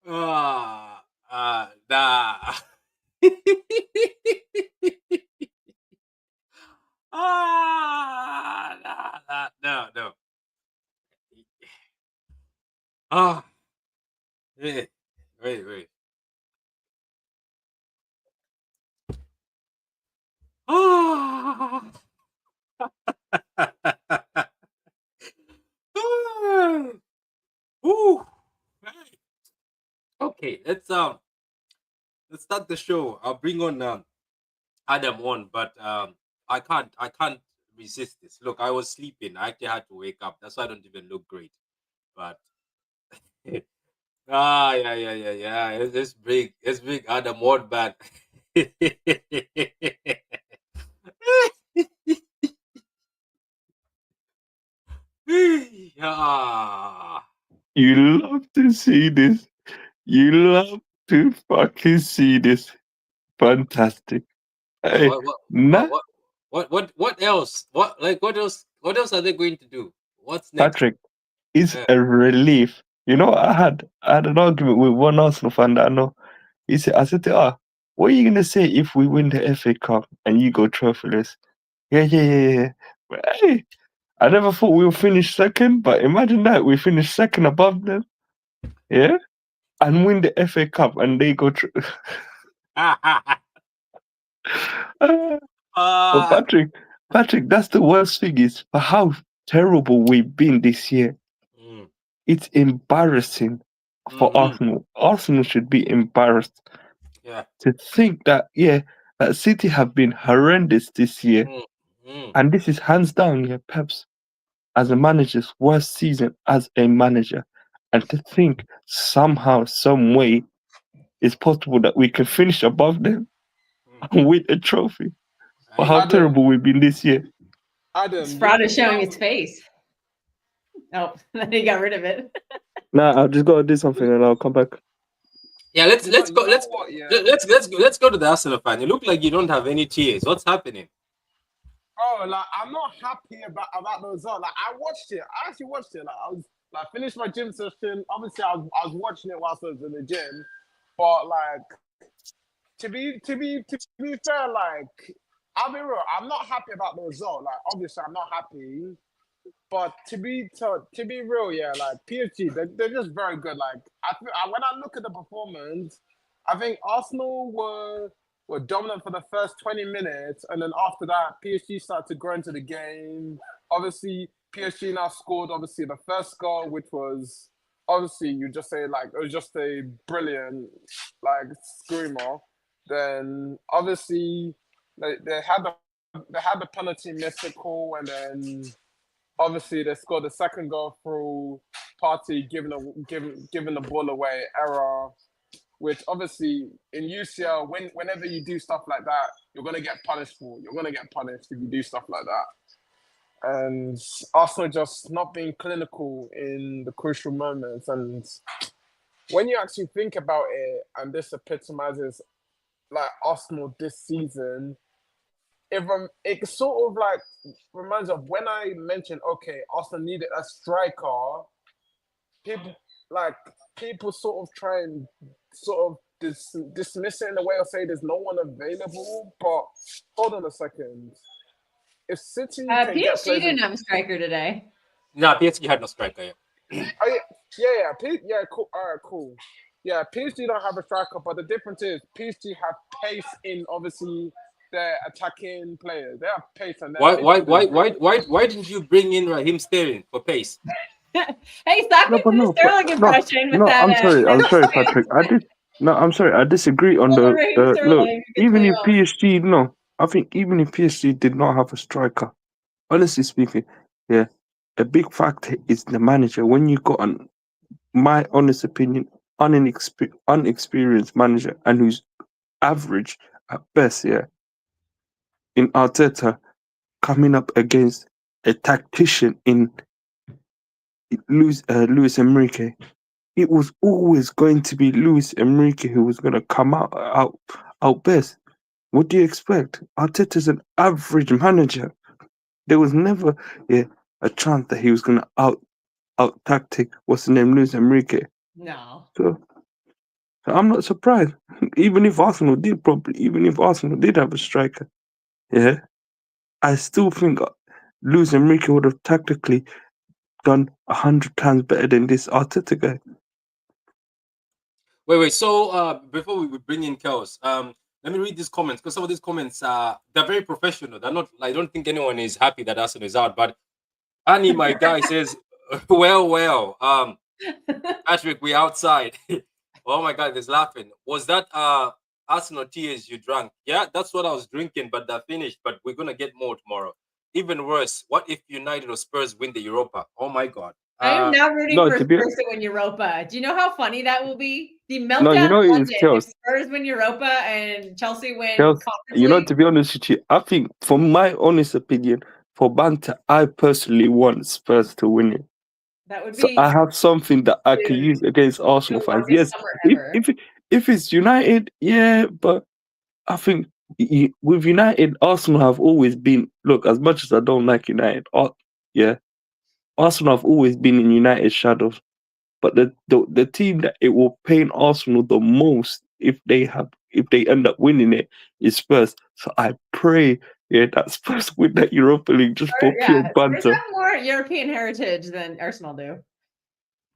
Ah, nah. Nah, nah, no, no. Ah, wait, wait. Ah. Ah. Ooh. Right. Okay, let's start the show. I'll bring on Adam on, but I can't resist this. Look, I was sleeping. I actually had to wake up. That's why I don't even look great. But yeah. It's big Adam one bad. Yeah. You love to see this. You love to fucking see this. Fantastic. Hey, What what nah, what else? What else are they going to do? What's next? Patrick, it's Yeah. a relief. You know, I had an argument with one Arsenal fan that I know. I said to her, what are you gonna say if we win the FA Cup and you go trophyless? Yeah. But hey, I never thought we would finish second, but imagine that we finish second above them, yeah, and win the FA Cup and they go. Uh, but uh, Patrick, that's the worst thing is for how terrible we've been this year. mm, It's embarrassing for mm-hmm. Arsenal. Arsenal should be embarrassed Yeah. to think that that City have been horrendous this year, Mm, mm, and this is hands down, Pep's as a manager's worst season as a manager, and to think somehow, some way, it's possible that we can finish above them mm. and win a trophy for how I Adam, terrible we've been this year. Adam, Sprout is showing its face. Oh, then he got rid of it. Nah, I've just got to do something and I'll come back. Yeah, let's you know, let's go you know what? Yeah, let's go to the Arsenal fan. You look like you don't have any tears. What's happening? bro. Like, I'm not happy about the result. Like, I watched it. I actually watched it. Like, I was like finished my gym session. Obviously, I was watching it whilst I was in the gym. But like, to be fair, like, I'll be real. I'm not happy about the result. Like, obviously, I'm not happy. But to be real, yeah, like PSG, they're just very good. Like when I look at the performance, I think Arsenal were dominant for the first 20 minutes, and then after that, PSG started to grow into the game. Obviously, PSG now scored obviously the first goal, which was obviously you just say like it was just a brilliant like screamer. Then obviously they had the penalty missed it cool, and then obviously they scored the second goal through Party giving the ball away error, which obviously in UCL whenever you do stuff like that, you're gonna get punished for. You're gonna get punished if you do stuff like that. And Arsenal just not being clinical in the crucial moments. And when you actually think about it, and this epitomizes like Arsenal this season, it sort of like reminds of when I mentioned, okay, Arsenal needed a striker. People like people sort of try and sort of dismiss it in a way or say there's no one available. But hold on a second. If City can get PSG players, didn't have a striker today. No, PSG had no striker. Yeah. oh yeah, cool. All right, cool. Yeah, PSG don't have a striker, but the difference is PSG have pace in obviously their attacking players. They have pace and their midfielders. Why didn't you bring in Raheem Sterling for pace? Hey, stop No, but giving the no, but Sterling impression with no. that. I'm sorry. I'm sorry, Patrick. I'm sorry. I disagree on Well, the Raheem look. Sterling gets Even way if off. PSG, no, I think even if PSG did not have a striker, honestly speaking, yeah, a big factor is the manager. When you got my honest opinion, unexperienced manager and who's average at best, yeah, in Arteta coming up against a tactician in Luis Enrique, it was always going to be Luis Enrique who was going to come out best. What do you expect? Arteta's an average manager. There was never a chance that he was gonna out tactic what's the name, Luis Enrique. No. So I'm not surprised. Even if Arsenal did have a striker, yeah, I still think Luis Enrique would have tactically done 100 times better than this Arteta guy. Wait. So before we bring in Kels, let me read these comments because some of these comments they're very professional. They're not. I don't think anyone is happy that Arsenal is out. But Annie, my guy, says, well, Patrick, we outside. Oh my God, there's laughing. Was that Arsenal tears you drank? Yeah, that's what I was drinking, but they're finished. But we're gonna get more tomorrow. Even worse, what if United or Spurs win the Europa? Oh my God. I am now rooting no, for to be- Spurs to win Europa. Do you know how funny that will be? The meltdown No, you know in it is London chaos. if Spurs win Europa and Chelsea win Chaos. Conference You know, League. to be honest with you, I think, from my honest opinion, for banter, I personally want Spurs to win it. That would So be I have something that I can Dude, use against Arsenal the fans. longest Yes, summer if, ever. if it's United, yeah, but I think with United, Arsenal have always been, look, as much as I don't like United, Arsenal have always been in United's shadows. But the team that it will pain Arsenal the most if they end up winning it is Spurs. So I pray, that Spurs win that Europa League just for pure Spurs banter. have more European heritage than Arsenal do.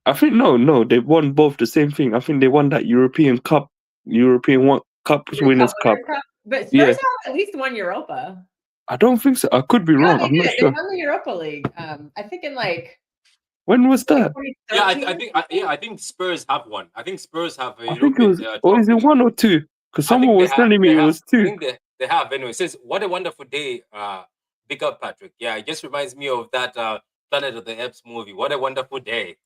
I think no, they won both the same thing. I think they won that European Cup, Winners' Cup. But Spurs Yeah. have at least won Europa. I don't think so. I could be wrong. they I'm not did. sure. They won the Europa League. I think in When was that? 2013. I think Spurs have one. I think Spurs have a I think it European was, or is it trophy. one or two? Because someone was telling me it was I two. think they have. Anyway, it says, what a wonderful day. Big up, Patrick. Yeah, it just reminds me of that Planet of the Apes movie. What a wonderful day.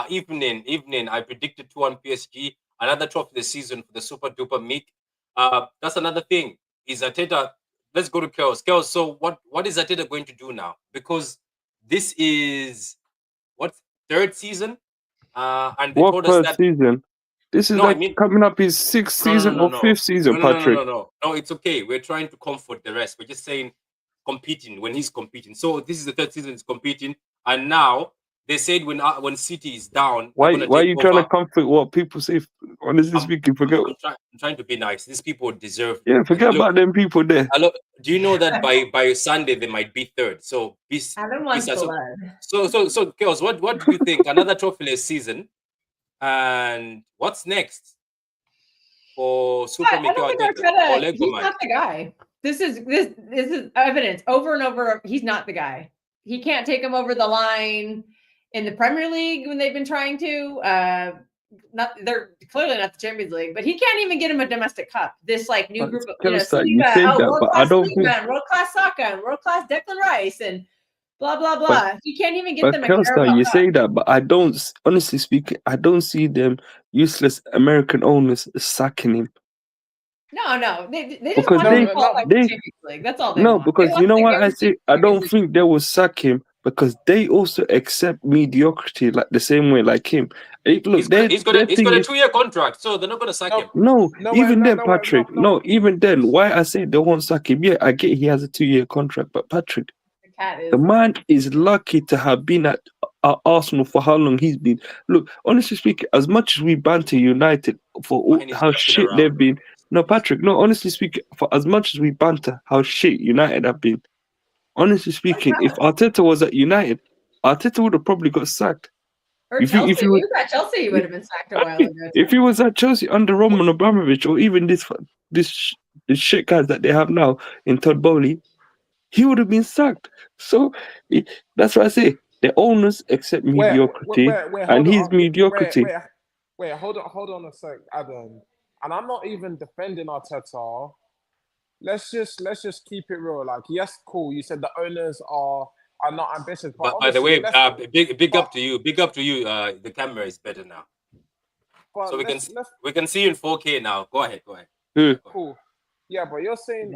Evening. I predicted 2-1 PSG. Another trophy this season for the Super Duper Meek. That's another thing. Is Arteta? Let's go to Kels. Kels, so what is Arteta going to do now? Because this is what, third season? And they What told us first that season? This is No, I mean- coming up his sixth season or fifth season, Patrick. No, it's okay. We're trying to comfort the rest. We're just saying competing when he's competing. So this is the third season he's competing, and now they said when City is down, Why they're gonna are take you trying to over. comfort what people say? Honestly speaking, forget. I'm trying to be nice. These people deserve. Yeah, forget about them people there. Do you know that by Sunday they might be third? So Adam wants blood. So Kels, what do you think? Another trophyless season, and what's next for Super Mikel Arteta? He's not the guy. This is evidence over and over. He's not the guy. He can't take him over the line in the Premier League when they've been trying to. They're clearly not the Champions League, but he can't even get him a domestic cup. This new group of you say that, but I don't think world-class Saka and world-class Declan Rice and blah blah blah. He can't even get them a Kelstar, you say that, but I don't. Honestly speaking, I don't see them useless American owners sacking him. No, they just Because want to qualify for the Champions League. That's all they want. Because you know what I say? I don't think they will sack him because they also accept mediocrity like the same way like him. He's got a 2-year contract, so they're not going to sack him. No, even then, Patrick. No, even then, why I say they won't sack him? Yeah, I get he has a 2-year contract, but Patrick, the man is lucky to have been at Arsenal for how long he's been. Look, honestly speaking, as much as we banter United for how shit they've been. No, Patrick, no, honestly speaking, for as much as we banter how shit United have been, honestly speaking, if Arteta was at United, Arteta would have probably got sacked. Or Chelsea, if he was at Chelsea, he would have been sacked a while ago. If he was at Chelsea under Roman Abramovich, or even this shit guys that they have now in Todd Bowley, he would have been sacked. So that's why I say the owners accept mediocrity, and his mediocrity. Wait, hold on a sec, Adam. And I'm not even defending Arteta. Let's just keep it real. Yes, cool. You said the owners are not ambitious. But by the way, big up to you. Big up to you. The camera is better now, so we can see you in 4K now. Go ahead. Cool. Yeah, but you're saying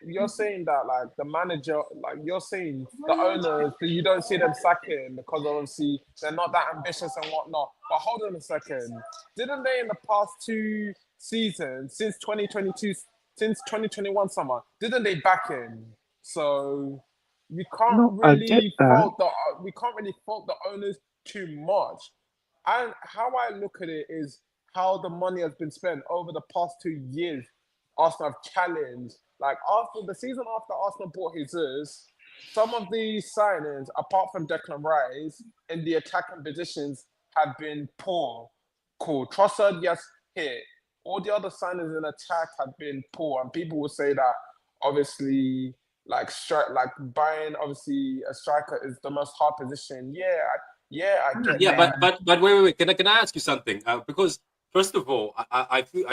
you're saying that the manager, you're saying the owners, you don't see them sacking because obviously they're not that ambitious and whatnot. But hold on a second, didn't they in the past 2 seasons, since 2022, since 2021 summer, didn't they back him? So we can't No, I get really that. fault the owners too much. And how I look at it is how the money has been spent over the past 2 years. Arsenal have challenged, like after the season after Arsenal bought Jesus, some of these signings, apart from Declan Rice, in the attacking positions have been poor. Cool. Trossard, yes, hit. All the other signings in attack have been poor, and people will say that obviously, like buying obviously a striker is the most hard position. I get Yeah, that. but wait. Can I ask you something? Because first of all, I feel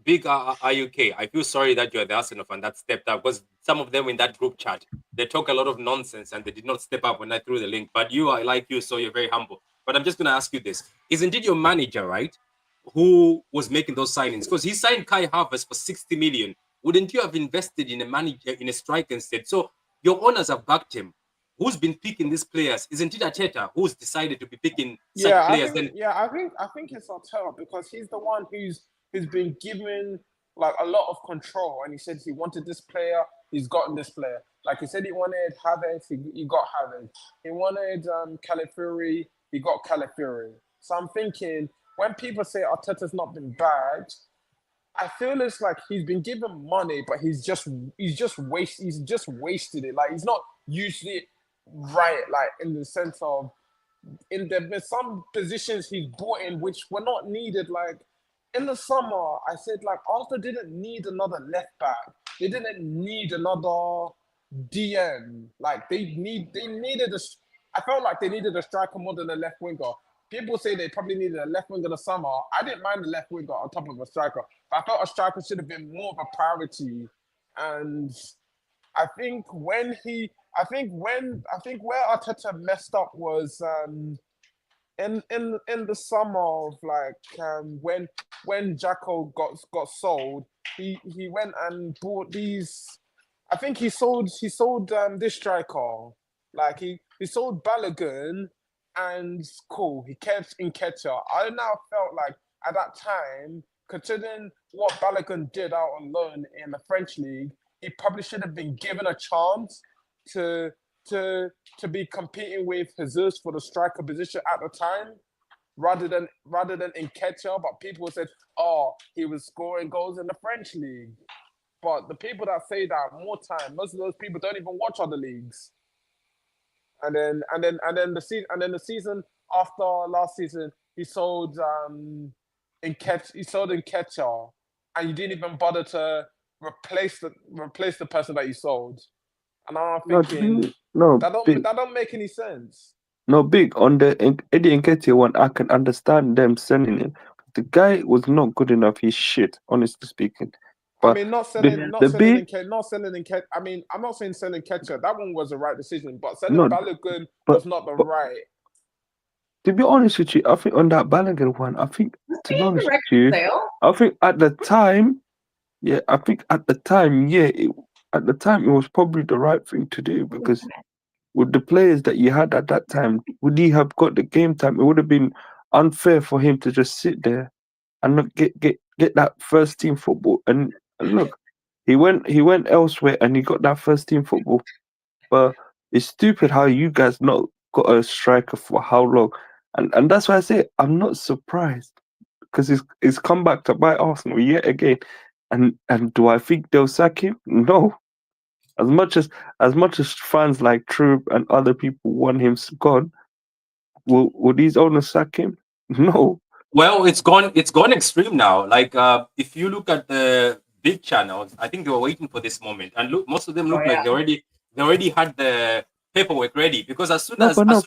big IUK. I feel sorry that you're the Arsenal fan that stepped up, because some of them in that group chat, they talk a lot of nonsense and they did not step up when I threw the link. But you are like you, so you're very humble. But I'm just gonna ask you this: is indeed your manager, right, who was making those signings? Because he signed Kai Havertz for 60 million. Wouldn't you have invested in a manager, in a striker instead? So your owners have backed him. Who's been picking these players? Isn't it Arteta who's decided to be picking such players? I think it's Arteta, because he's the one who's been given like a lot of control, and he said he wanted this player, he's gotten this player. Like he said, he wanted Havertz, he got Havertz. He wanted Calafiori, he got Calafiori. So I'm thinking, when people say Arteta's not been bad, I feel it's like he's been given money, but he's just wasted it. Like he's not used it right, like in the sense of there's been some positions he's brought in which were not needed. Like in the summer, I said like Arsenal didn't need another left back. They didn't need another DM. Like they needed I felt like they needed a striker more than a left winger. People say they probably needed a left winger in the summer. I didn't mind the left winger on top of a striker, but I felt a striker should have been more of a priority. And I think where Arteta messed up was in the summer of like when Jacko got sold, he went and bought these. I think he sold this striker. Like he sold Balogun, and cool, he kept Nketiah. I now felt like at that time, considering what Balogun did out on loan in the French league, he probably should have been given a chance to be competing with Jesus for the striker position at the time, rather than Nketiah. But people said, oh, he was scoring goals in the French league. But the people that say that more time, most of those people don't even watch other leagues. And then the season after last season, he sold Nketiah, and you didn't even bother to replace the person that you sold. And I'm thinking that don't make any sense. No, big on the Eddie Nketiah one, I can understand them sending him. The guy was not good enough. He's shit, honestly speaking. But I mean, not selling Nketiah. I mean, I'm not saying selling Nketiah. That one was the right decision, but selling Balogun was not the right. To be honest with you, I think on that Balogun one, I think to be honest with you, I think at the time, it was probably the right thing to do, because with the players that you had at that time, would he have got the game time? It would have been unfair for him to just sit there and not get that first team football. And look, he went elsewhere and he got that first team football. But it's stupid how you guys not got a striker for how long. And that's why I say I'm not surprised, because he's come back to bite Arsenal yet again. And do I think they'll sack him? No. As much as fans like Troop and other people want him gone, will these owners sack him? No. Well, it's gone extreme now. Like if you look at the big channels, I think they were waiting for this moment, and look, most of them look like they already had the paperwork ready, because as soon as Patrick,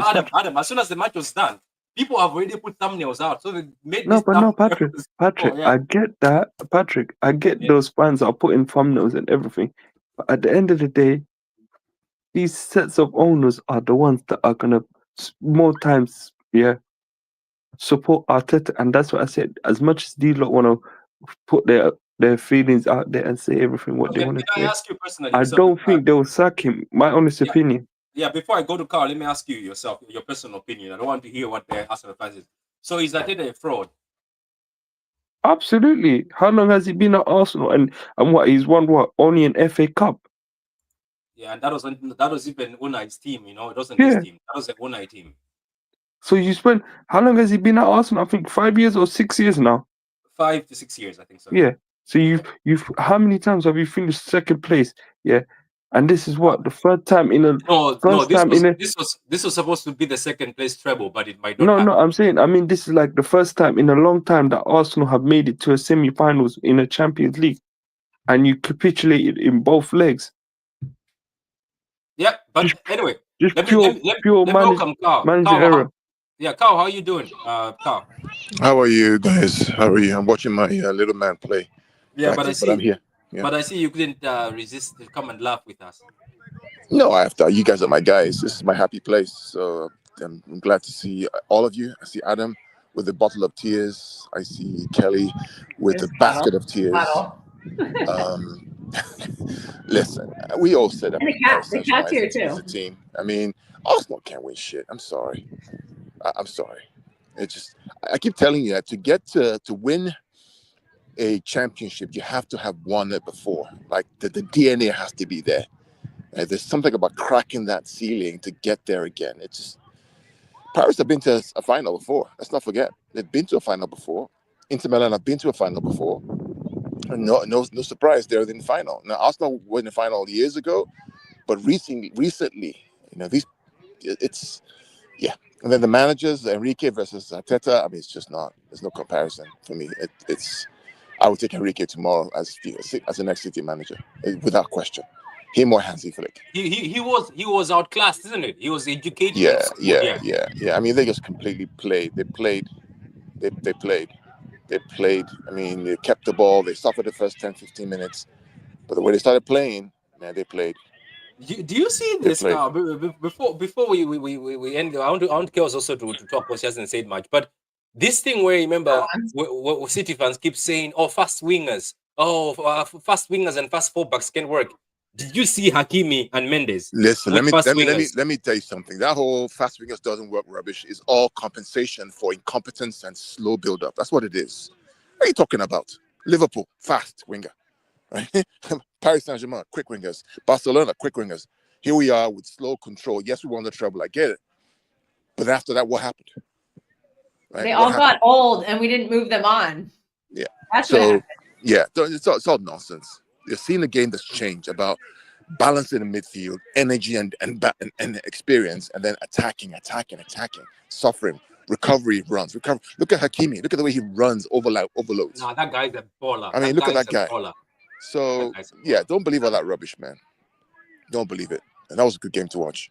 Adam, as soon as the match was done, people have already put thumbnails out. So they made Patrick, I get that. Patrick, I get those fans are putting thumbnails and everything. But at the end of the day, these sets of owners are the ones that are gonna more times, support Arteta. And that's what I said. As much as these lot want to put their feelings out there and say everything what they want to say, I ask you personally? I don't think they'll sack him. My honest opinion. Yeah, before I go to Carl, let me ask you yourself, your personal opinion. I don't want to hear what the Arsenal fans is. So is Arteta a fraud? Absolutely. How long has he been at Arsenal? And what, he's won what? Only an FA Cup. Yeah, and that was even Unai's team. It wasn't his team. That was the Unai team. So you spent how long has he been at Arsenal? I think 5 years or 6 years now. 5 to 6 years, I think so. Yeah. So you've how many times have you finished second place? Yeah. And this is what the third time in a this was supposed to be the second place treble, but it might not happen. No, I'm saying this is like the first time in a long time that Arsenal have made it to a semi-finals in a Champions League, and you capitulated in both legs. Yeah, but anyway, Just let pure me welcome Carl. manager error. Carl, how are you doing? Carl. How are you guys? How are you? I'm watching my little man play. Yeah, practice, but I'm here. Yeah. But I see you couldn't resist to come and laugh with us. No, I have to. You guys are my guys. This is my happy place. So I'm glad to see all of you. I see Adam with a bottle of tears. I see Kelly with a basket of tears. Listen, we all said that. And the cat's here too. As a team. I mean, Arsenal can't win shit. I'm sorry. I'm sorry. It's just I keep telling you that to get to win a championship, you have to have won it before. Like the DNA has to be there. There's something about cracking that ceiling to get there again. It's just Paris have been to a final before. Let's not forget they've been to a final before. Inter Milan have been to a final before. And no surprise, they're in the final. Now Arsenal were in the final years ago, but recently, it's. And then the managers, Enrique versus Arteta. I mean, it's just not. There's no comparison for me. I would take Enrique tomorrow as the next City manager, without question. Him or Hansi Flick. He was outclassed, isn't it? He was educated. Yeah. I mean, they just completely played. They played. I mean, they kept the ball. They suffered the first 10, 15 minutes, but the way they started playing, man, they played. Do you see this now? Before we end, I want Chaos also to talk because she hasn't said much. But this thing where remember what City fans keep saying, fast wingers, fast wingers and fast fullbacks can work. Did you see Hakimi and Mendes? Listen, let me tell you something. That whole fast wingers doesn't work rubbish is all compensation for incompetence and slow build-up. That's what it is. What are you talking about? Liverpool, fast winger. Right? Paris Saint-Germain, quick wingers. Barcelona, quick wingers. Here we are with slow control. Yes, we won the treble. I get it. But after that, what happened? Right? They all got old and we didn't move them on. Yeah. That's what happened. Yeah, it's all nonsense. You're seeing a game that's changed about balancing the midfield, energy and experience, and then attacking, suffering, recovery runs. Look at Hakimi. Look at the way he runs, overloads. Nah, that guy's a baller. I mean, look at that guy. Baller. So, yeah, don't believe all that rubbish, man. Don't believe it. And that was a good game to watch.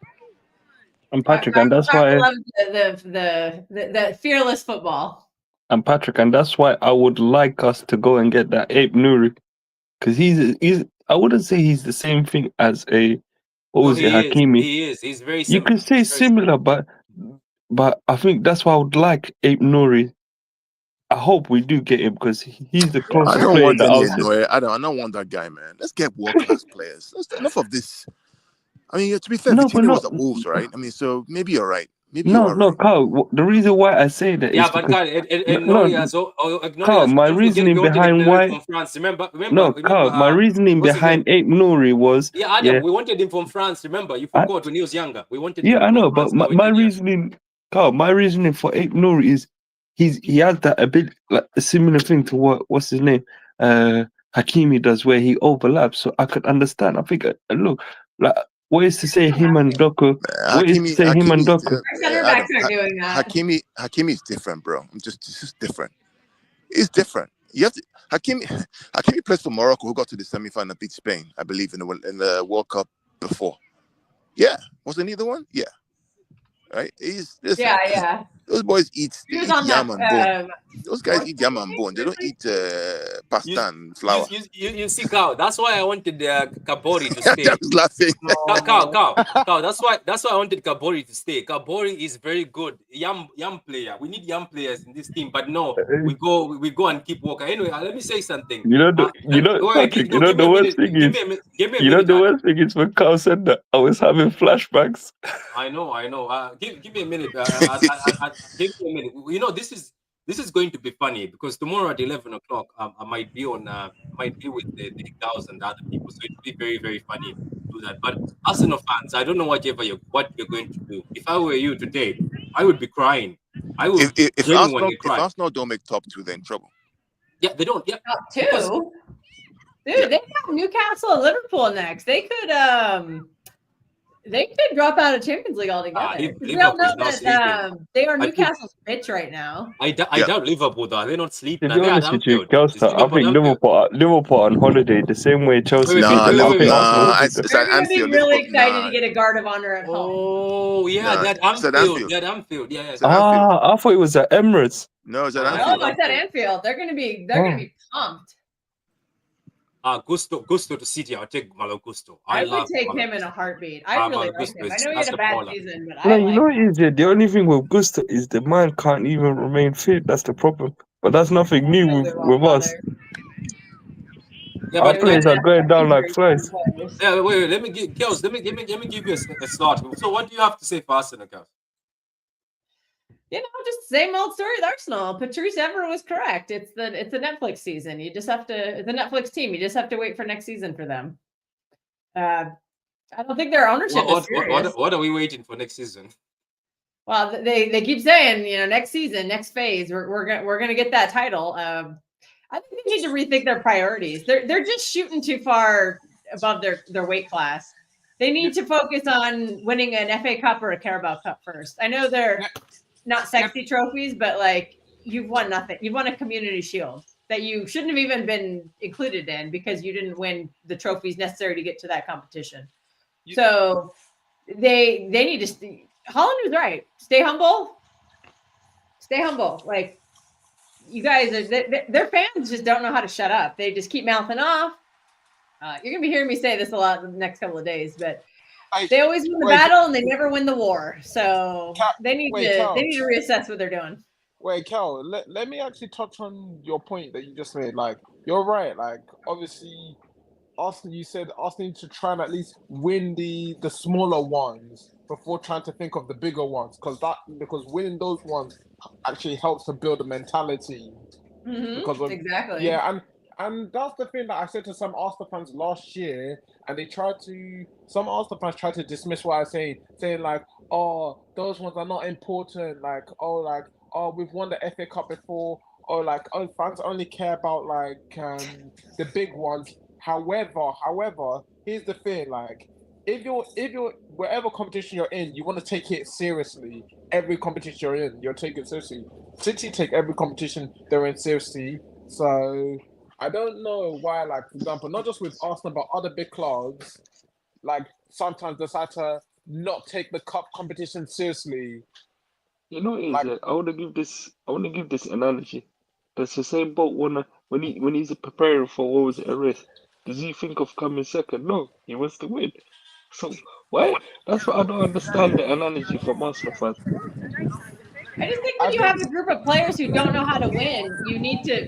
And Patrick, and that's why the fearless football. And Patrick, and that's why I would like us to go and get that Ape Nuri, because he's. I wouldn't say he's the same thing as Hakimi. He is. He's very. You can say similar, but I think that's why I would like Ape Nuri. I hope we do get him because he's the closest player. I don't want that guy, man. Let's get world-class players. Enough of this. I mean, to be fair, Vitinha was at Wolves, right? I mean, so maybe you're right. Carl. The reason why I say that is Carl, my reasoning behind why. From France. Remember, Carl, my reasoning behind Ape Nuri was. We wanted him from France. Remember, you forgot when he was younger. We wanted. Yeah, I know, but my reasoning, Carl, my reasoning for Ape Nuri is he has that a bit like a similar thing to what's his name, Hakimi does, where he overlaps. So I could understand. I think look like. What is to say him and Doku? Him and Doku? Center backs are doing that. Hakimi is different, bro. It's just different. It's different. You have to. Hakimi plays for Morocco, who got to the semi-final, beat Spain, I believe, in the World Cup before. Yeah, wasn't he the one? Yeah, right. Yeah. Those boys eat yam and bone. Those guys eat yam and bone. They don't eat pasta and flour. You see, Carl. That's why I wanted Kabori to stay. I was laughing. Carl. That's why I wanted Kabori to stay. Kabori is very good. Young player. We need young players in this team. But no, we go and keep walking. Anyway, let me say something. The worst thing is. The worst thing is when Carl said that I was having flashbacks. I know. Give me a minute. Give me a minute. This is going to be funny because tomorrow at 11 o'clock, I might be with the guys and the other people, so it'll be very, very funny do that. But Arsenal fans, I don't know what you're going to do. If I were you today, I would be crying. I would If genuinely cry. Arsenal don't make top 2, they're in trouble. Yeah, they don't. Yeah, Top because- 2. Dude, they have Newcastle and Liverpool next. They could drop out of Champions League altogether. We all know Liverpool's not that they are I think- Newcastle's bitch right now. I doubt Liverpool though. They're not sleeping. To be They're at honest with you, Anfield. Gelstar, It's I think Anfield. Liverpool are on holiday the same way Chelsea. Wait, did. wait, Nah, wait, I wait, think wait. Arsenal nah, did it's that. at They're going to be Anfield. really Liverpool- excited nah. to get a guard of honor at home. Oh yeah, Nah, that it's at Anfield. Anfield. That Anfield. Yeah, yeah. It's at Anfield. I thought it was at Emirates. No, it's at Oh, Anfield. Oh, it's at Anfield. They're going to be pumped. Gusto to City. I'll take Malo Gusto. I would love take Malo him in a Gusto. heartbeat. I really like Gusto him. I is- know he that's had a a bad baller. season, but No, I you like know him. what is it? The only thing with Gusto is the man can't even remain fit. That's the problem. But that's nothing new with us. Yeah, Our but players are going down like flies. yeah, wait. Let me give Kels. Let me give you a slot. So, what do you have to say for Arsenal, Kels? You know, just same old story with Arsenal. Patrice Evra was correct. It's a Netflix season. You just have to. It's a Netflix team. You just have to wait for next season for them. I don't think their ownership is serious. What are we waiting for next season? Well, they keep saying, you know, next season, next phase, we're gonna get that title. I think they need to rethink their priorities. They're just shooting too far above their weight class. They need to focus on winning an FA Cup or a Carabao Cup first. I know they're not sexy trophies, but like you've won nothing. You've won a Community Shield that you shouldn't have even been included in because you didn't win the trophies necessary to get to that competition. So they need to. Holland was right. Stay humble. Stay humble. Like you guys are, their fans just don't know how to shut up. They just keep mouthing off. You're gonna be hearing me say this a lot in the next couple of days, but they always win the battle and they never win the war. So they need to reassess what they're doing. Wait, Kel, let me actually touch on your point that you just made. Like, you're right. Like, obviously, Arsenal, you said Arsenal need to try and at least win the smaller ones before trying to think of the bigger ones, because winning those ones actually helps to build a mentality. Because of, Exactly. Yeah, and that's the thing that I said to some Arsenal fans last year, and some Arsenal fans tried to dismiss what I was saying like, oh, those ones are not important, like, oh, we've won the FA Cup before, or like, oh, fans only care about like the big ones. However, here's the thing, like, if you're whatever competition you're in, you want to take it seriously. Every competition you're in, you'll take it seriously. City take every competition they're in seriously. So I don't know why, like, for example, not just with Arsenal, but other big clubs, like, sometimes decide to not take the cup competition seriously. You know, Like- I want to give this analogy. Does the same boat when he's preparing for what was it, a race? Does he think of coming second? No, he wants to win. So why? That's what I don't understand the analogy from Arsenal fans. I just think when you have a group of players who don't know how to win, you need to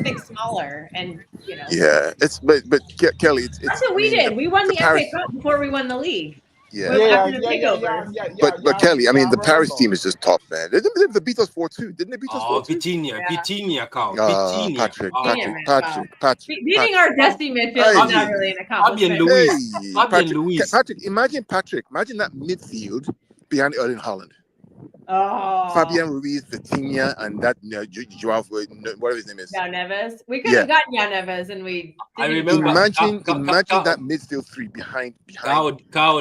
think smaller and Yeah, but Kelly, it's That's what we did. We won the FA Paris- Cup before we won the league. Yeah. After the takeover. But Kelly, I mean, the Paris team is. is just top, man. They beat us 4-2. Didn't they beat us 4-2? Vitinha, Carl. Patrick. Beating our dusty midfield is not really an accomplishment. Fabian Luiz. Patrick, imagine that midfield behind Erling Haaland. Oh, Fabian Ruiz, Vitinha, and that Joao, whatever his name is. Yao Neves. We could have gotten Yao Neves, and we. I remember. Imagine that midfield three behind. Carl,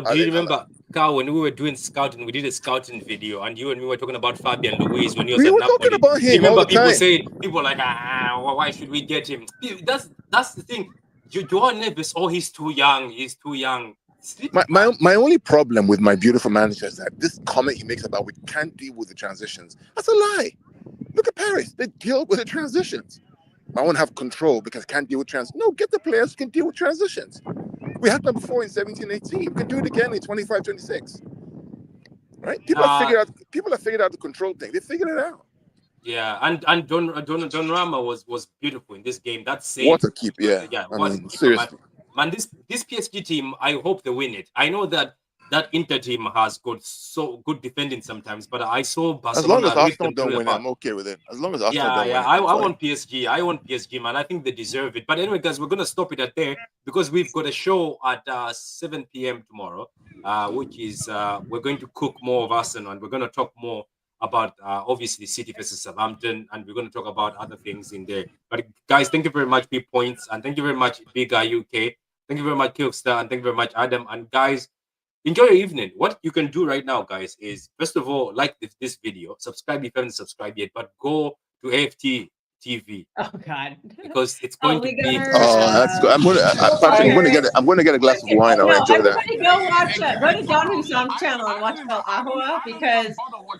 do you remember? Carl, when we were doing scouting, we did a scouting video, and you and me were talking about Fabian Luiz when he was We at were Napoli. talking about him. You remember all the people time. saying, people like, why should we get him? That's the thing. Joao Neves, he's too young. He's too young. My only problem with my beautiful manager is that this comment he makes about we can't deal with the transitions. That's a lie. Look at Paris. They deal with the transitions. I won't have control because I can't deal with transitions. No, get the players who can deal with transitions. We had them before in 17-18. We can do it again in 25-26. Right? People have figured out the control thing. They figured it out. Yeah, and Don Rama was beautiful in this game. That save. What a keep, yeah. Yeah, I mean, seriously. Man, this PSG team, I hope they win it. I know that that Inter team has got so good defending sometimes, but I saw As long Barcelona as rip Arsenal them don't through the win, park. I'm okay with it. As long as Arsenal Yeah, don't yeah. win, I I'm fine. want PSG. I want PSG, man. I think they deserve it. But anyway, guys, we're gonna stop it at there because we've got a show at 7 p.m. tomorrow, which is we're going to cook more of Arsenal, and we're gonna talk more about obviously City versus Southampton, and we're gonna talk about other things in there. But guys, thank you very much, Big Points, and thank you very much, Big UK. Thank you very much, Kilkstar, and thank you very much, Adam. And guys, enjoy your evening. What you can do right now, guys, is first of all, like this video, subscribe if you haven't subscribed yet, but go to AFT TV Oh God. because it's going to Lee be. Gunner, Oh, that's good. Patrick, I'm going to get a glass of wine. I'll enjoy that. Everybody go watch go to Don Husam's channel and watch about Ahua because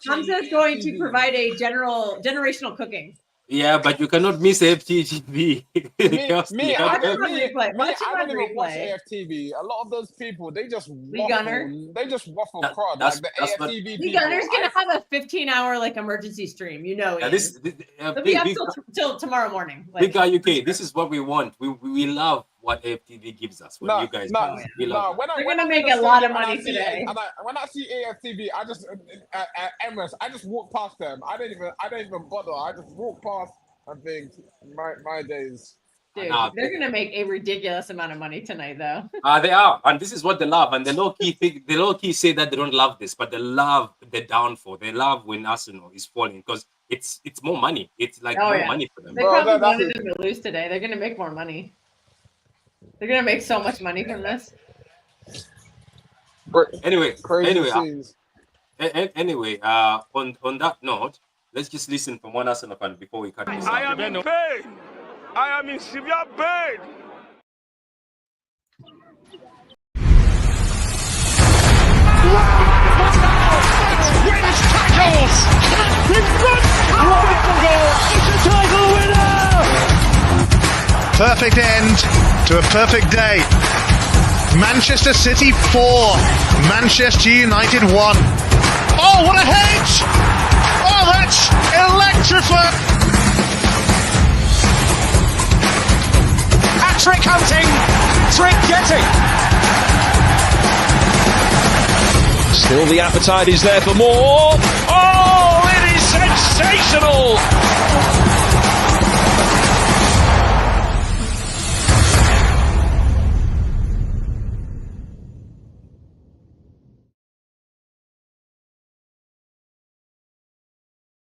Hamza is going to provide a generational cooking. Yeah, but you cannot miss AFT TV. Me, I don't even replay. watch AFTV. A lot of those people, they just Gunner? waffle That- crud. that's- Like the that's what- AFTV Lee people. Gunner's gonna have a 15-hour like emergency stream. You know, Yeah, Ian. He'll be up till tomorrow morning. Big Guy UK, this is what we want. We love what AFTV gives us. When you guys, we love. They're gonna make a lot of money today. When I see AFTV, I just Emirates, I just walk past them. I don't even bother. I just walk past and think my days. Dude, they're gonna make a ridiculous amount of money tonight, though. They are, and this is what they love. And the low key say that they don't love this, but they love the downfall. They love when Arsenal is falling because it's more money. It's like more money for them. They probably wanted them to lose today. They're gonna make more money. They're gonna make so much money from this. Anyway, Scenes. anyway, on that note, let's just listen from one Arsenal fan before we cut this out. I am in pain. I am in severe pain. Wins tackles. In front. It's a title winner. Perfect end to a perfect day. Manchester City 4, Manchester United 1. Oh, what a hedge! Oh, that's electrifying! Hat-trick hunting. Trick getting. Still the appetite is there for more.